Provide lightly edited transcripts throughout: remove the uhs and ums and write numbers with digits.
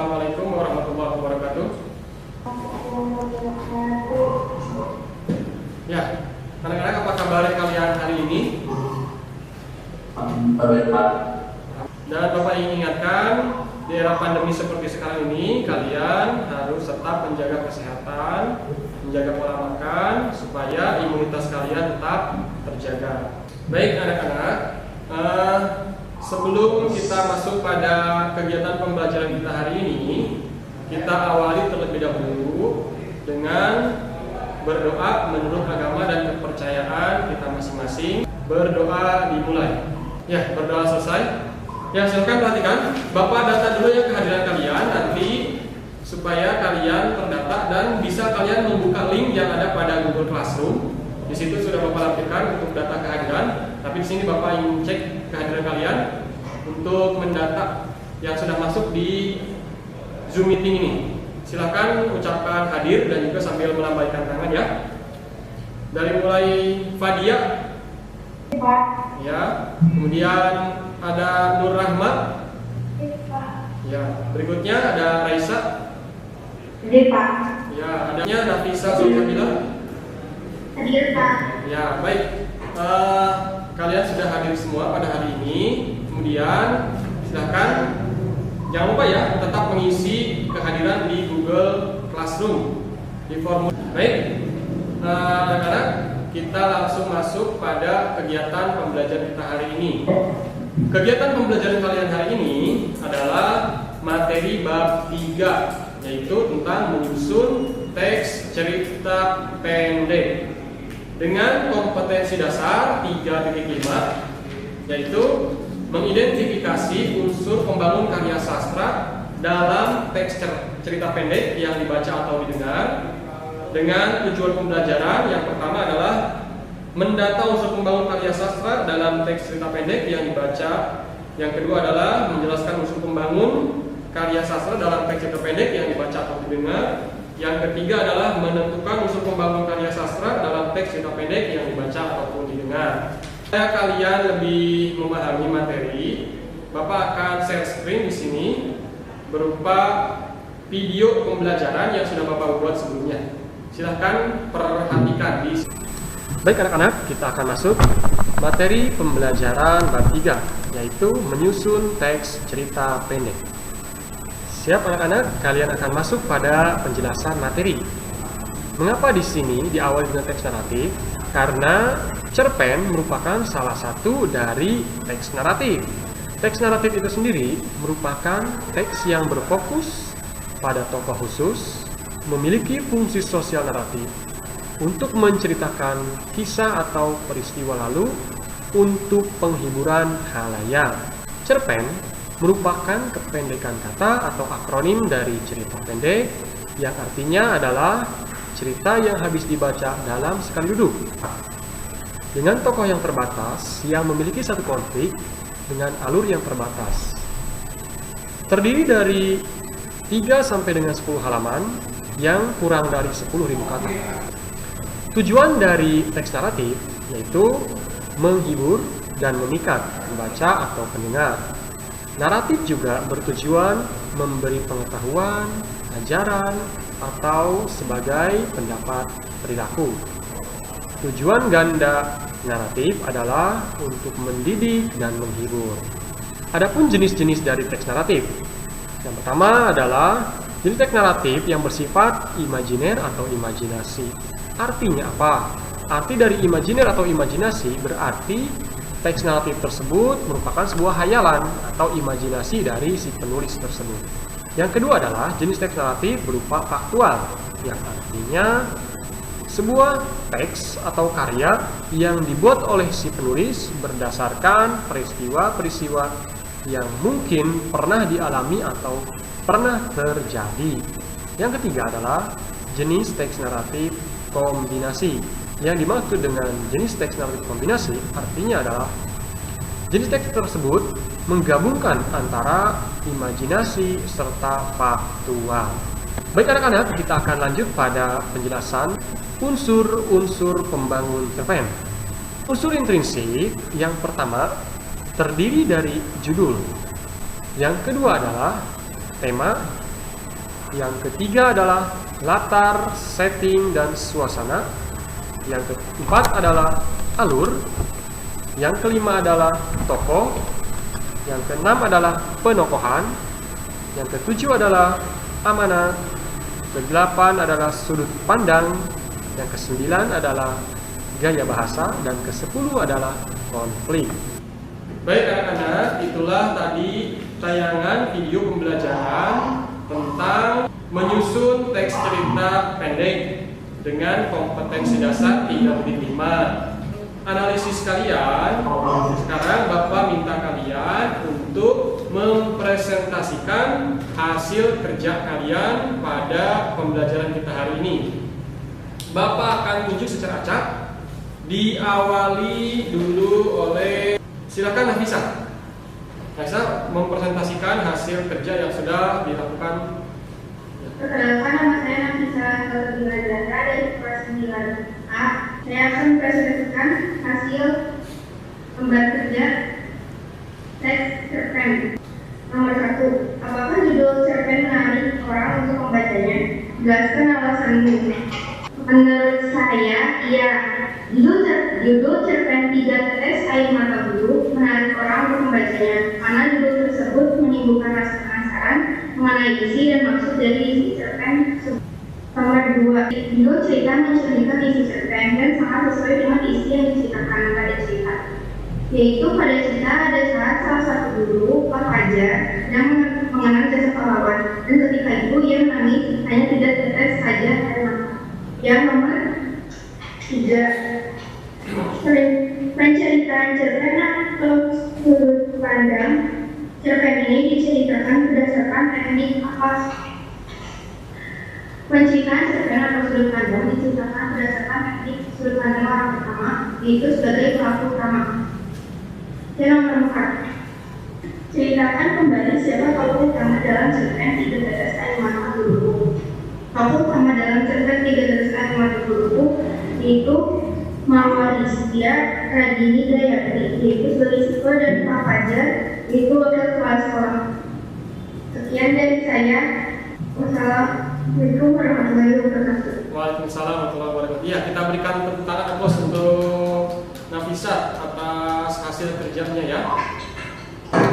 Assalamualaikum warahmatullahi wabarakatuh. Ya, anak-anak, apa kabar kalian hari ini? Dan Bapak ingin ingatkan, di era pandemi seperti sekarang ini, kalian harus tetap menjaga kesehatan, menjaga pola makan, supaya imunitas kalian tetap terjaga. Baik anak-anak, sebelum kita masuk pada kegiatan pembelajaran kita hari ini, kita awali terlebih dahulu dengan berdoa menurut agama dan kepercayaan kita masing-masing. Berdoa dimulai. Ya, berdoa selesai. Ya, silakan perhatikan. Bapak data dulu ya kehadiran kalian nanti supaya kalian terdata dan bisa kalian membuka link yang ada pada Google Classroom. Di situ sudah Bapak lampirkan untuk data kehadiran. Tapi di sini Bapak ingin cek kehadiran kalian untuk mendata yang sudah masuk di Zoom meeting ini. Silakan ucapkan hadir dan juga sambil melambaikan tangan ya. Dari mulai Fadia, ya, kemudian ada Nur Rahmat, ya, berikutnya ada Raisa, ya, adanya Nafisa Zulkabila, ya, baik. Kalian sudah hadir semua pada hari ini. Kemudian silakan jangan lupa ya tetap mengisi kehadiran di Google Classroom di formulir. Baik, anak-anak, kita langsung masuk pada kegiatan pembelajaran kita hari ini. Kegiatan pembelajaran kalian hari ini adalah materi bab 3, yaitu tentang menyusun teks cerita pendek dengan kompetensi dasar 3.5, yaitu mengidentifikasi unsur pembangun karya sastra dalam teks cerita pendek yang dibaca atau didengar. Dengan tujuan pembelajaran yang pertama adalah mendata unsur pembangun karya sastra dalam teks cerita pendek yang dibaca. Yang kedua adalah menjelaskan unsur pembangun karya sastra dalam teks cerita pendek yang dibaca atau didengar. Yang ketiga adalah menentukan unsur pembangun karya sastra dalam teks cerita pendek yang dibaca ataupun didengar. Supaya kalian lebih memahami materi, Bapak akan share screen di sini berupa video pembelajaran yang sudah Bapak buat sebelumnya. Silahkan perhatikan di. Baik anak-anak, kita akan masuk materi pembelajaran bab 3, yaitu menyusun teks cerita pendek. Siap anak-anak, kalian akan masuk pada penjelasan materi. Mengapa di sini diawali dengan teks naratif? Karena cerpen merupakan salah satu dari teks naratif. Teks naratif itu sendiri merupakan teks yang berfokus pada tokoh khusus, memiliki fungsi sosial naratif untuk menceritakan kisah atau peristiwa lalu untuk penghiburan khalayak. Cerpen merupakan kependekan kata atau akronim dari cerita pendek yang artinya adalah cerita yang habis dibaca dalam sekali duduk. Dengan tokoh yang terbatas yang memiliki satu konflik dengan alur yang terbatas. Terdiri dari 3 sampai dengan 10 halaman yang kurang dari 10.000 kata. Tujuan dari teks naratif yaitu menghibur dan memikat pembaca atau pendengar. Naratif juga bertujuan memberi pengetahuan, ajaran, atau sebagai pendapat perilaku. Tujuan ganda naratif adalah untuk mendidik dan menghibur. Adapun jenis-jenis dari teks naratif. Yang pertama adalah jenis teks naratif yang bersifat imajiner atau imajinasi. Artinya apa? Arti dari imajiner atau imajinasi berarti teks naratif tersebut merupakan sebuah hayalan atau imajinasi dari si penulis tersebut. Yang kedua adalah jenis teks naratif berupa faktual, yang artinya sebuah teks atau karya yang dibuat oleh si penulis berdasarkan peristiwa-peristiwa yang mungkin pernah dialami atau pernah terjadi. Yang ketiga adalah jenis teks naratif kombinasi. Yang dimaksud dengan jenis teks naratif kombinasi artinya adalah jenis teks tersebut menggabungkan antara imajinasi serta faktual. Baik anak-anak, kita akan lanjut pada penjelasan unsur-unsur pembangun cerpen. Unsur intrinsik yang pertama terdiri dari judul. Yang kedua adalah tema. Yang ketiga adalah latar, setting, dan suasana. Yang keempat adalah alur. Yang kelima adalah tokoh. Yang keenam adalah penokohan. Yang ketujuh adalah amanat. Kedelapan adalah sudut pandang. Yang kesembilan adalah gaya bahasa. Dan kesepuluh adalah konflik. Baik anak-anak, itulah tadi tayangan video pembelajaran tentang menyusun teks cerita pendek dengan kompetensi dasar 3.5. Analisis kalian, sekarang Bapak minta kalian untuk mempresentasikan hasil kerja kalian pada pembelajaran kita hari ini. Bapak akan tunjuk secara acak, diawali dulu oleh, silakan Nafisa. Nafisa mempresentasikan hasil kerja yang sudah dilakukan. Perkenalkan, nama saya Nafisa Ginandra dari kelas 9A. Saya akan mempresentasikan hasil lembar kerja teks cerpen. Nomor 1. Apakah judul cerpen menarik orang untuk membacanya? Jelaskan alasanmu. Menurut saya, iya. Judul cerpen 3 Tetes Air Mata Biru menarik orang untuk membacanya, karena judul tersebut menimbulkan rasa penasaran mengenai isi dan maksud dari isi cerpen tersebut. Nomor 2. Judul cerita menceritakan isi cerpen dan sangat sesuai dengan isi yang diceritakan pada cerita. Yaitu pada cerita ada salah satu guru, Pak Fajar, yang mengenal jasa pahlawan, dan ketika itu ia menangis hanya 3 tetes saja air mata. Yang nomor 3. Penceritaan cerpen atau sudut pandang cerpen ini diceritakan berdasarkan teknik apa? Penceritaan cerpen atau sudut pandang diceritakan berdasarkan teknik sudut pandang orang pertama, yaitu sebagai pelaku utama. Yang nomor 4. Ceritakan kembali siapa pelaku utama dalam cerpen 3 Tetes Air Mata Biru. Pelaku utama dalam cerpen 3 Tetes Air Mata Biru yaitu Mawaristia Radini Gayatri, yaitu sebagai siswa, dan Pak Fajar, yaitu wakil kepala sekolah. Sekian dari saya. Wassalamualaikum warahmatullahi wabarakatuh. Waalaikumsalam warahmatullahi wabarakatuh. Ya, kita berikan tepuk tangan aplaus untuk Nafisa atas hasil kerjanya ya.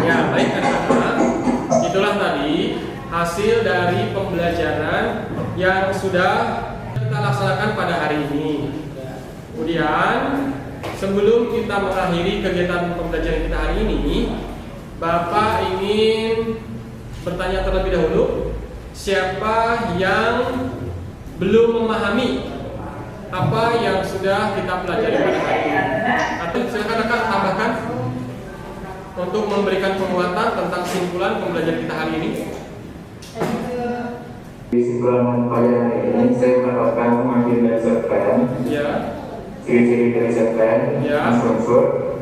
Ya, baik anak-anak. Itulah tadi hasil dari pembelajaran yang sudah kita laksanakan pada hari ini. Kemudian sebelum kita mengakhiri kegiatan pembelajaran kita hari ini, Bapak ingin bertanya terlebih dahulu, siapa yang belum memahami apa yang sudah kita pelajari pada hari ini? Atau silakan Kak tambahkan untuk memberikan penguatan tentang kesimpulan pembelajaran kita hari ini. Di kesimpulan pelajaran hari ini saya mendapatkan mengambil dari cerpen. Ya. Ciri-ciri dari cerpen, ya. unsur,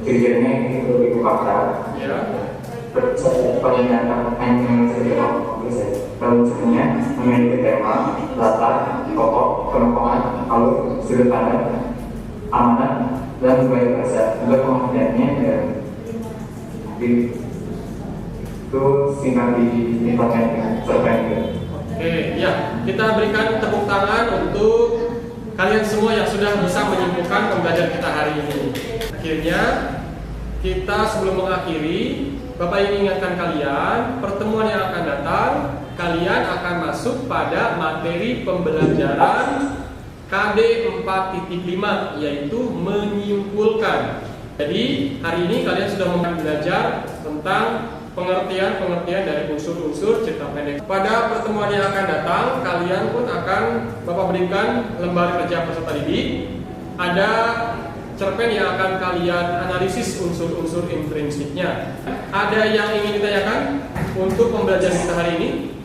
ciri-cirinya itu berupa fakta. Ya. Pernyataan yang unsurnya memiliki tema, latar, pokok, penokohan, alur, sudut pandang, amanat, dan gaya bahasa. Juga pengertiannya dan itu singkat dipakai cerpen. Oke, ya, kita berikan tepuk tangan untuk kalian semua yang sudah bisa menyimpulkan pembelajaran kita hari ini. Akhirnya, kita sebelum mengakhiri, Bapak ingin ingatkan kalian, pertemuan yang akan datang, kalian akan masuk pada materi pembelajaran KD 4.5, yaitu menyimpulkan. Jadi, hari ini kalian sudah belajar tentang pengertian dari unsur-unsur cerita pendek. Pada pertemuan yang akan datang, kalian pun akan Bapak berikan lembar kerja peserta didik. Ada cerpen yang akan kalian analisis unsur-unsur intrinsiknya. Ada yang ingin ditanyakan untuk pembelajaran kita hari ini?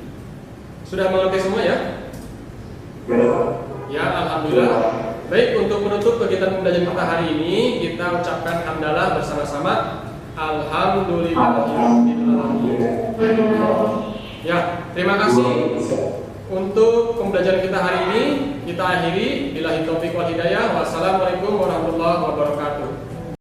Sudah mengerti semua ya? Ya, alhamdulillah. Baik, untuk menutup kegiatan pembelajaran kita hari ini, kita ucapkan hamdalah bersama-sama. Alhamdulillahirrahmanirrahim. Ya, terima kasih untuk pembelajaran kita hari ini. Kita akhiri. Billahi taufiq wal hidayah. Wassalamualaikum warahmatullahi wabarakatuh.